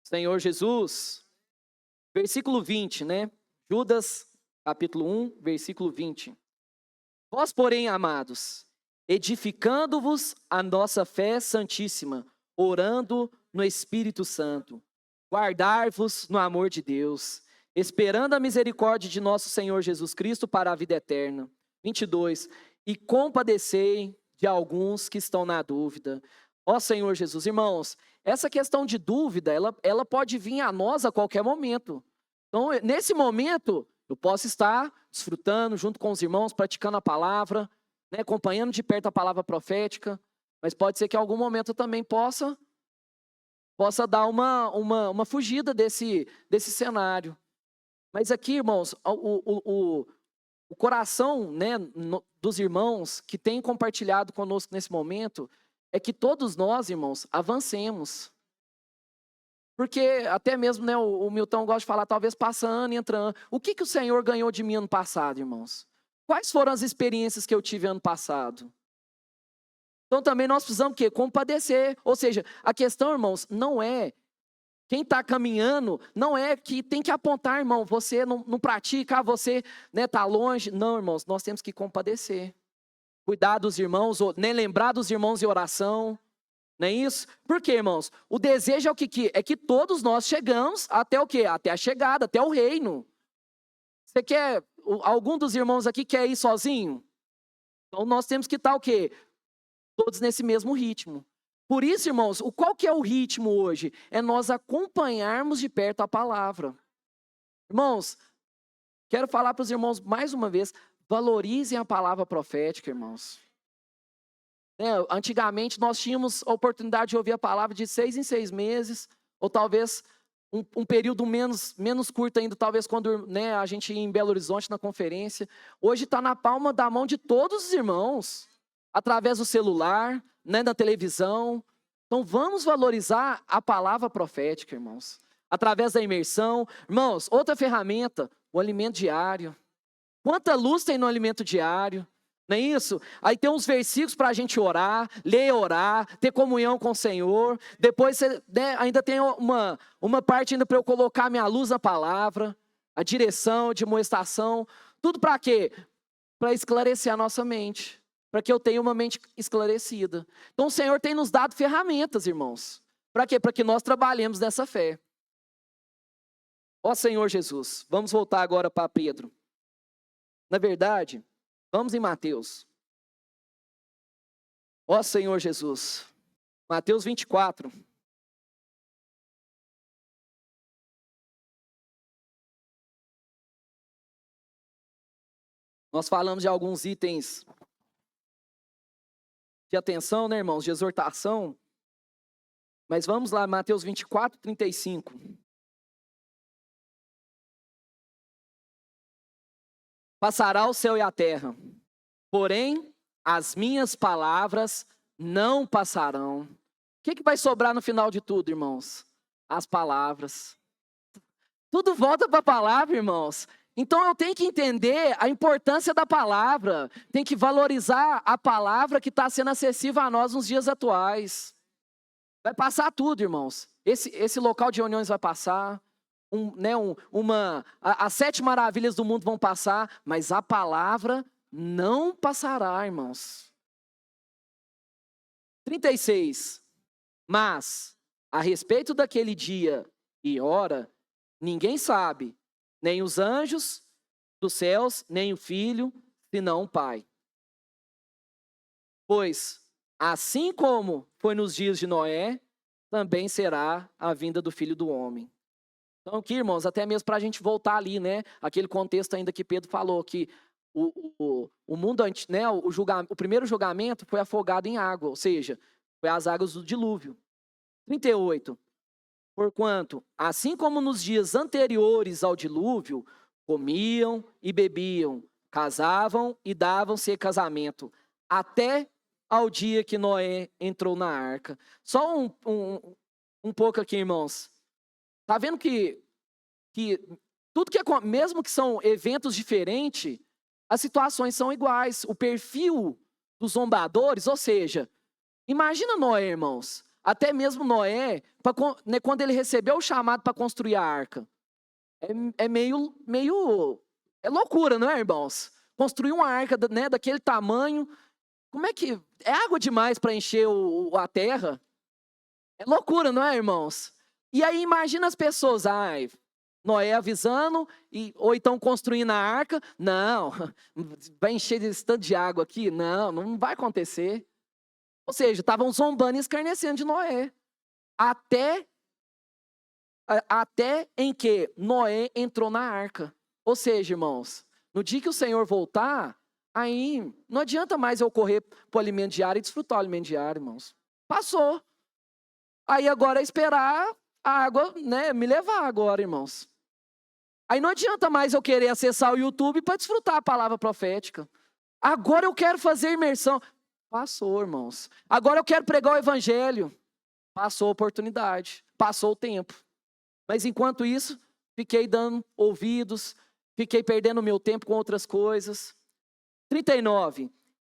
Senhor Jesus, versículo 20, né? Judas, capítulo 1, versículo 20. Vós, porém, amados, edificando-vos a nossa fé santíssima, orando no Espírito Santo, guardar-vos no amor de Deus, esperando a misericórdia de nosso Senhor Jesus Cristo para a vida eterna. 22. E compadecei de alguns que estão na dúvida. Ó Senhor Jesus, irmãos, essa questão de dúvida, ela pode vir a nós a qualquer momento. Então, nesse momento, eu posso estar desfrutando junto com os irmãos, praticando a palavra, né, acompanhando de perto a palavra profética, mas pode ser que em algum momento eu também possa dar uma fugida desse cenário. Mas aqui, irmãos, o coração, né, dos irmãos que têm compartilhado conosco nesse momento é que todos nós, irmãos, avancemos. Porque até mesmo, né, o Milton gosta de falar, talvez passa ano e entra ano. O que o Senhor ganhou de mim ano passado, irmãos? Quais foram as experiências que eu tive ano passado? Então também nós precisamos o quê? Compadecer. Ou seja, a questão, irmãos, não é quem está caminhando, não é que tem que apontar, irmão, você não pratica, você está longe. Não, irmãos, nós temos que compadecer. Cuidar dos irmãos, nem lembrar dos irmãos em oração. Não é isso? Por quê, irmãos? O desejo é o que? É que todos nós chegamos até o quê? Até a chegada, até o reino. Você quer, algum dos irmãos aqui quer ir sozinho? Então nós temos que estar o quê? Todos nesse mesmo ritmo. Por isso, irmãos, qual que é o ritmo hoje? É nós acompanharmos de perto a palavra. Irmãos, quero falar para os irmãos mais uma vez, valorizem a palavra profética, irmãos. Antigamente nós tínhamos a oportunidade de ouvir a palavra de 6 em 6 meses, ou talvez um período menos curto ainda, talvez quando, né, a gente ia em Belo Horizonte na conferência. Hoje está na palma da mão de todos os irmãos, através do celular, né, da televisão. Então vamos valorizar a palavra profética, irmãos, através da imersão. Irmãos, outra ferramenta, o alimento diário. Quanta luz tem no alimento diário? Não é isso? Aí tem uns versículos para a gente orar, ler, orar, ter comunhão com o Senhor. Depois, né, ainda tem uma parte ainda para eu colocar minha luz na palavra, a direção, de demonstração. Tudo para quê? Para esclarecer a nossa mente. Para que eu tenha uma mente esclarecida. Então o Senhor tem nos dado ferramentas, irmãos. Para quê? Para que nós trabalhemos nessa fé. Ó Senhor Jesus, vamos voltar agora para Pedro. Na verdade, vamos em Mateus. Ó Senhor Jesus. Mateus 24. Nós falamos de alguns itens de atenção, né, irmãos? De exortação. Mas vamos lá, Mateus 24, 35. Passará o céu e a terra, porém as minhas palavras não passarão. O que vai sobrar no final de tudo, irmãos? As palavras. Tudo volta para a palavra, irmãos. Então eu tenho que entender a importância da palavra, tem que valorizar a palavra que está sendo acessível a nós nos dias atuais. Vai passar tudo, irmãos. Esse local de reuniões vai passar. As 7 maravilhas do mundo vão passar, mas a palavra não passará, irmãos. 36. Mas, a respeito daquele dia e hora, ninguém sabe, nem os anjos dos céus, nem o Filho, senão o Pai. Pois, assim como foi nos dias de Noé, também será a vinda do Filho do Homem. Então aqui, irmãos, até mesmo para a gente voltar ali, né? Aquele contexto ainda que Pedro falou, que o mundo, né, o primeiro julgamento foi afogado em água, ou seja, foi as águas do dilúvio. 38. Porquanto, assim como nos dias anteriores ao dilúvio, comiam e bebiam, casavam e davam-se em casamento, até ao dia que Noé entrou na arca. Só um pouco aqui, irmãos. Está vendo que tudo que é, mesmo que são eventos diferentes, as situações são iguais. O perfil dos zombadores, ou seja, imagina Noé, irmãos. Até mesmo Noé, né, quando ele recebeu o chamado para construir a arca, é meio é loucura, não é, irmãos? Construir uma arca, né, daquele tamanho, como é que é água demais para encher a terra? É loucura, não é, irmãos? E aí imagina as pessoas, Noé avisando, ou então construindo a arca. Não, vai encher desse tanto de água aqui? Não vai acontecer. Ou seja, estavam zombando e escarnecendo de Noé. Até em que Noé entrou na arca. Ou seja, irmãos, no dia que o Senhor voltar, aí não adianta mais eu correr para o alimento diário e desfrutar o alimento diário, irmãos. Passou. Aí agora é esperar a água, né, me levar agora, irmãos. Aí não adianta mais eu querer acessar o YouTube para desfrutar a palavra profética. Agora eu quero fazer imersão. Passou, irmãos. Agora eu quero pregar o evangelho. Passou a oportunidade. Passou o tempo. Mas enquanto isso, fiquei dando ouvidos, fiquei perdendo meu tempo com outras coisas. 39.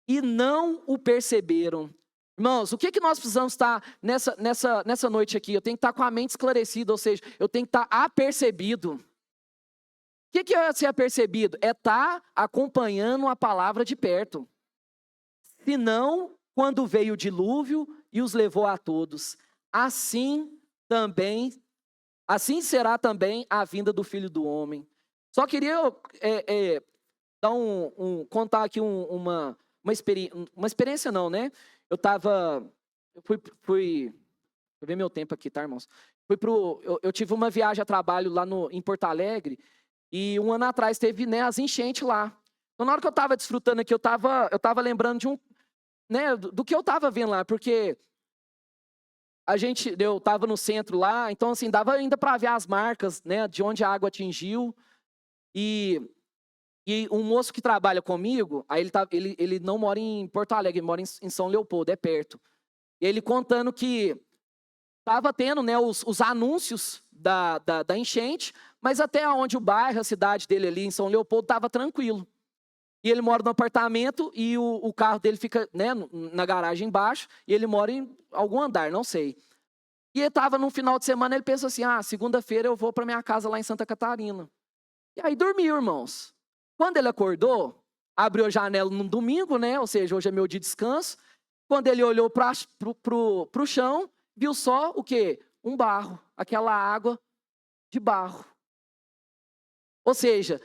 E não o perceberam. Irmãos, o que nós precisamos estar nessa noite aqui? Eu tenho que estar com a mente esclarecida, ou seja, eu tenho que estar apercebido. O que é ser apercebido? É estar acompanhando a palavra de perto. Senão, quando veio o dilúvio e os levou a todos, assim será também a vinda do Filho do Homem. Só queria dar contar aqui uma experiência não, né? Eu fui ver meu tempo aqui, tá, irmãos? Eu tive uma viagem a trabalho lá em Porto Alegre, e um ano atrás teve, né, as enchentes lá. Então, na hora que eu estava desfrutando aqui, eu estava lembrando do que eu estava vendo lá, porque eu estava no centro lá, então assim, dava ainda para ver as marcas, né, de onde a água atingiu. E um moço que trabalha comigo, aí ele não mora em Porto Alegre, ele mora em São Leopoldo, é perto. E ele contando que estava tendo, né, os anúncios da enchente, mas até onde o bairro, a cidade dele ali em São Leopoldo, estava tranquilo. E ele mora no apartamento e o carro dele fica, né, na garagem embaixo, e ele mora em algum andar, não sei. E ele estava no final de semana, ele pensou assim, segunda-feira eu vou para minha casa lá em Santa Catarina. E aí dormiu, irmãos. Quando ele acordou, abriu a janela no domingo, né, ou seja, hoje é meu dia de descanso. Quando ele olhou para o chão, viu só o quê? Um barro, aquela água de barro. Ou seja,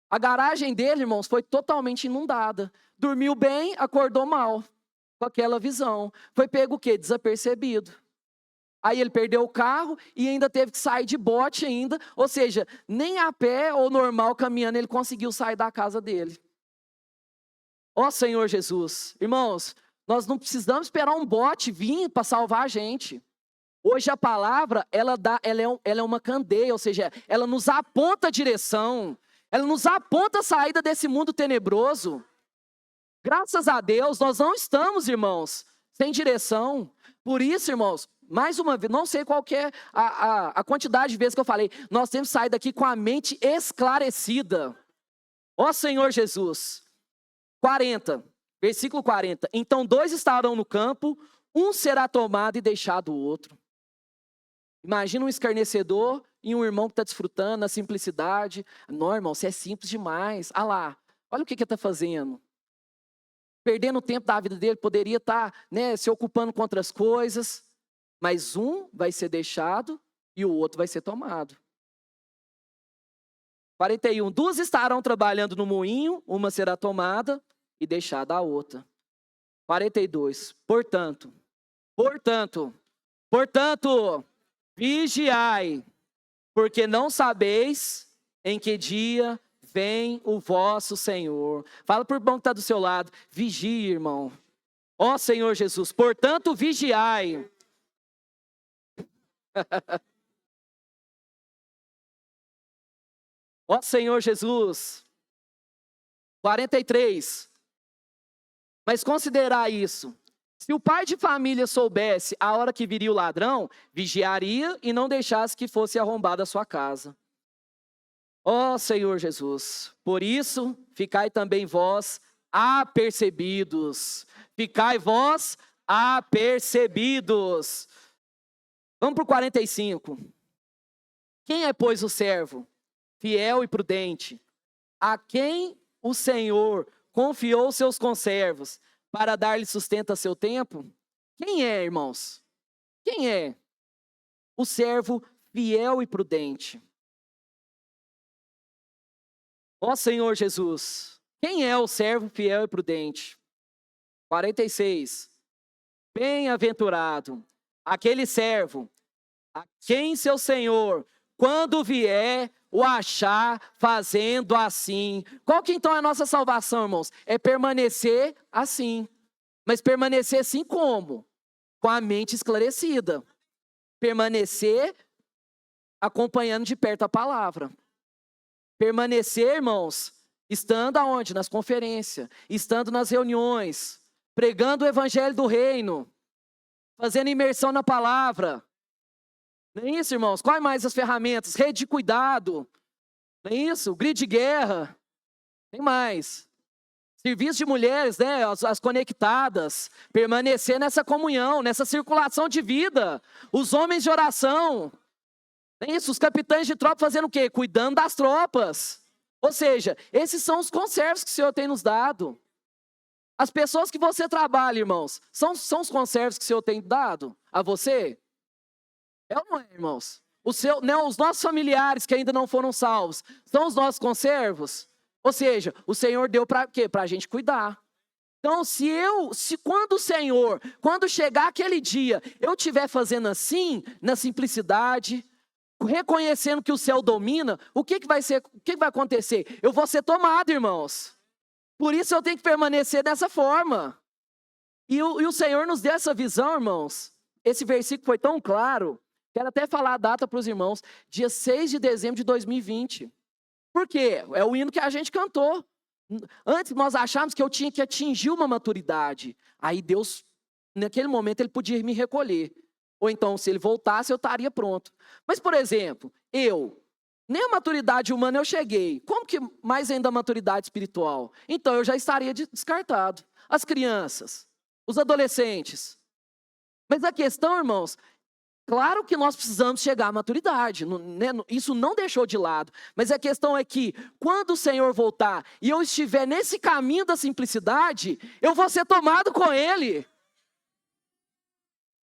a garagem dele, irmãos, foi totalmente inundada. Dormiu bem, acordou mal, com aquela visão. Foi pego o quê? Desapercebido. Aí ele perdeu o carro e ainda teve que sair de bote ainda. Ou seja, nem a pé ou normal caminhando ele conseguiu sair da casa dele. Ó Senhor Jesus. Irmãos, nós não precisamos esperar um bote vir para salvar a gente. Hoje a palavra, ela é uma candeia, ou seja, ela nos aponta a direção. Ela nos aponta a saída desse mundo tenebroso. Graças a Deus, nós não estamos, irmãos, sem direção. Por isso, irmãos, mais uma vez, não sei qual que é a quantidade de vezes que eu falei, nós temos que sair daqui com a mente esclarecida. Ó Senhor Jesus. 40, versículo 40. Então 2 estarão no campo, um será tomado e deixado o outro. Imagina um escarnecedor e um irmão que está desfrutando a simplicidade. Não, irmão, você é simples demais. Lá, olha o que ele está fazendo. Perdendo o tempo da vida dele, poderia estar, né, se ocupando com outras coisas. Mas um vai ser deixado e o outro vai ser tomado. 41. 2 estarão trabalhando no moinho, uma será tomada e deixada a outra. 42. Portanto, vigiai, porque não sabeis em que dia vem o vosso Senhor. Fala para o irmão que está do seu lado, vigie, irmão. Ó Senhor Jesus, portanto vigiai. Ó Senhor Jesus. 43. Mas considerai isso. Se o pai de família soubesse a hora que viria o ladrão, vigiaria e não deixasse que fosse arrombada a sua casa. Ó Senhor Jesus, por isso, ficai também vós apercebidos. Ficai vós apercebidos. Vamos para o 45. Quem é, pois, o servo, fiel e prudente, a quem o Senhor confiou seus conservos para dar-lhe sustento a seu tempo? Quem é, irmãos? Quem é? O servo fiel e prudente. Ó Senhor Jesus, quem é o servo fiel e prudente? 46. Bem-aventurado aquele servo a quem seu senhor, quando vier, o achar fazendo assim. Qual que então é a nossa salvação, irmãos? É permanecer assim. Mas permanecer assim como? Com a mente esclarecida. Permanecer acompanhando de perto a palavra. Permanecer, irmãos, estando aonde? Nas conferências, estando nas reuniões, pregando o evangelho do reino, fazendo imersão na palavra. Não é isso, irmãos? Quais mais as ferramentas? Rede de cuidado. Não é isso? Grid de guerra. Tem mais. Serviço de mulheres, né? As conectadas. Permanecer nessa comunhão, nessa circulação de vida. Os homens de oração. Não é isso? Os capitães de tropa fazendo o quê? Cuidando das tropas. Ou seja, esses são os conservos que o Senhor tem nos dado. As pessoas que você trabalha, irmãos, são os conservos que o Senhor tem dado a você? É ou não é, irmãos? Os nossos familiares que ainda não foram salvos, são os nossos conservos? Ou seja, o Senhor deu para quê? Para a gente cuidar. Então, quando o Senhor, quando chegar aquele dia, eu estiver fazendo assim, na simplicidade, reconhecendo que o céu domina, o que vai acontecer? Eu vou ser tomado, irmãos. Por isso eu tenho que permanecer dessa forma. E o Senhor nos deu essa visão, irmãos. Esse versículo foi tão claro. Quero até falar a data para os irmãos. Dia 6 de dezembro de 2020. Por quê? É o hino que a gente cantou. Antes nós achávamos que eu tinha que atingir uma maturidade. Aí Deus, naquele momento, Ele podia me recolher. Ou então, se Ele voltasse, eu estaria pronto. Mas, por exemplo, nem a maturidade humana eu cheguei. Como que mais ainda a maturidade espiritual? Então, eu já estaria descartado. As crianças, os adolescentes. Mas a questão, irmãos, claro que nós precisamos chegar à maturidade, né? Isso não deixou de lado. Mas a questão é que, quando o Senhor voltar e eu estiver nesse caminho da simplicidade, eu vou ser tomado com Ele.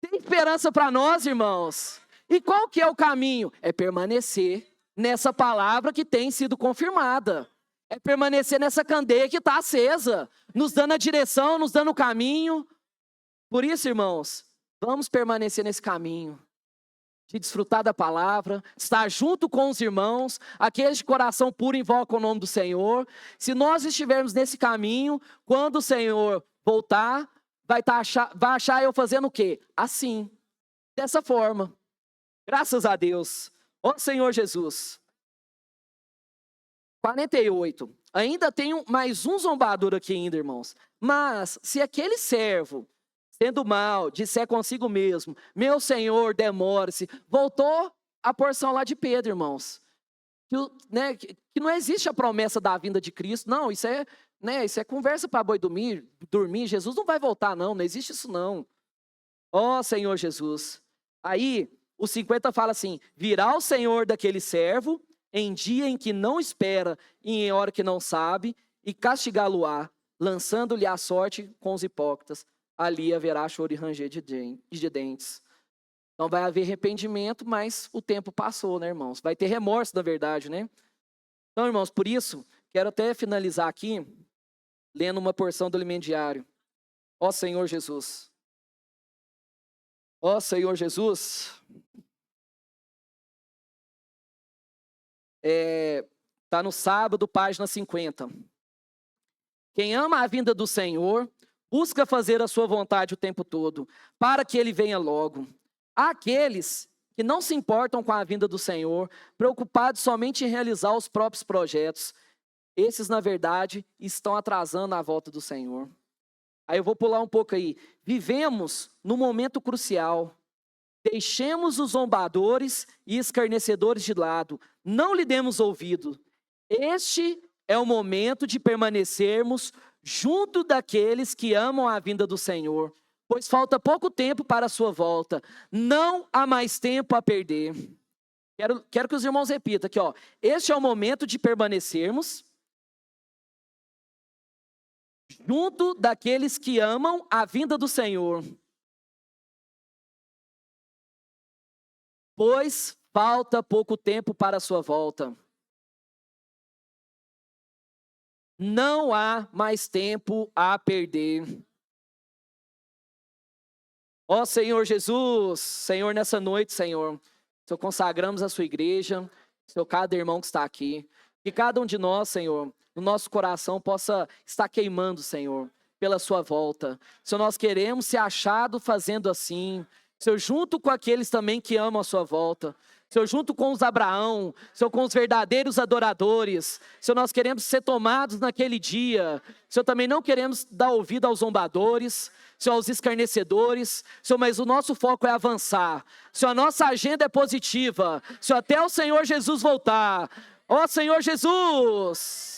Tem esperança para nós, irmãos. E qual que é o caminho? É permanecer nessa palavra que tem sido confirmada. É permanecer nessa candeia que está acesa, nos dando a direção, nos dando o caminho. Por isso, irmãos, vamos permanecer nesse caminho, de desfrutar da palavra, estar junto com os irmãos, aqueles de coração puro invocam o nome do Senhor. Se nós estivermos nesse caminho, quando o Senhor voltar, vai achar eu fazendo o quê? Assim, dessa forma. Graças a Deus. Ó Senhor Jesus. 48. Ainda tem mais um zombador aqui ainda, irmãos. Mas, se aquele servo, sendo mal, disser consigo mesmo, meu Senhor, demore-se. Voltou a porção lá de Pedro, irmãos. Que não existe a promessa da vinda de Cristo. Não, isso é conversa para boi dormir. Jesus não vai voltar, não existe isso não. Ó Senhor Jesus. Aí, o 50 fala assim, virá o Senhor daquele servo, em dia em que não espera e em hora que não sabe, e castigá-lo-á, lançando-lhe a sorte com os hipócritas. Ali haverá choro e ranger de dentes. Então vai haver arrependimento, mas o tempo passou, né, irmãos? Vai ter remorso, na verdade, né? Então, irmãos, por isso, quero até finalizar aqui, lendo uma porção do alimento diário. Ó Senhor Jesus. Ó Senhor Jesus. Está no sábado, página 50. Quem ama a vinda do Senhor, busca fazer a sua vontade o tempo todo, para que Ele venha logo. Há aqueles que não se importam com a vinda do Senhor, preocupados somente em realizar os próprios projetos. Esses, na verdade, estão atrasando a volta do Senhor. Aí eu vou pular um pouco aí. Vivemos no momento crucial. Deixemos os zombadores e escarnecedores de lado. Não lhe demos ouvido. Este é o momento de permanecermos junto daqueles que amam a vinda do Senhor, pois falta pouco tempo para a sua volta. Não há mais tempo a perder. Quero que os irmãos repitam aqui, ó. Este é o momento de permanecermos junto daqueles que amam a vinda do Senhor, pois falta pouco tempo para a sua volta. Não há mais tempo a perder. Ó Senhor Jesus, Senhor, nessa noite, Senhor, Senhor, consagramos a sua igreja, Senhor, cada irmão que está aqui, que cada um de nós, Senhor, no nosso coração possa estar queimando, Senhor, pela sua volta. Senhor, nós queremos ser achados fazendo assim, Senhor, junto com aqueles também que amam a sua volta. Senhor, junto com os Abraão, Senhor, com os verdadeiros adoradores, Senhor, nós queremos ser tomados naquele dia. Senhor, também não queremos dar ouvido aos zombadores, Senhor, aos escarnecedores, Senhor, mas o nosso foco é avançar. Senhor, a nossa agenda é positiva, Senhor, até o Senhor Jesus voltar. Ó Senhor Jesus!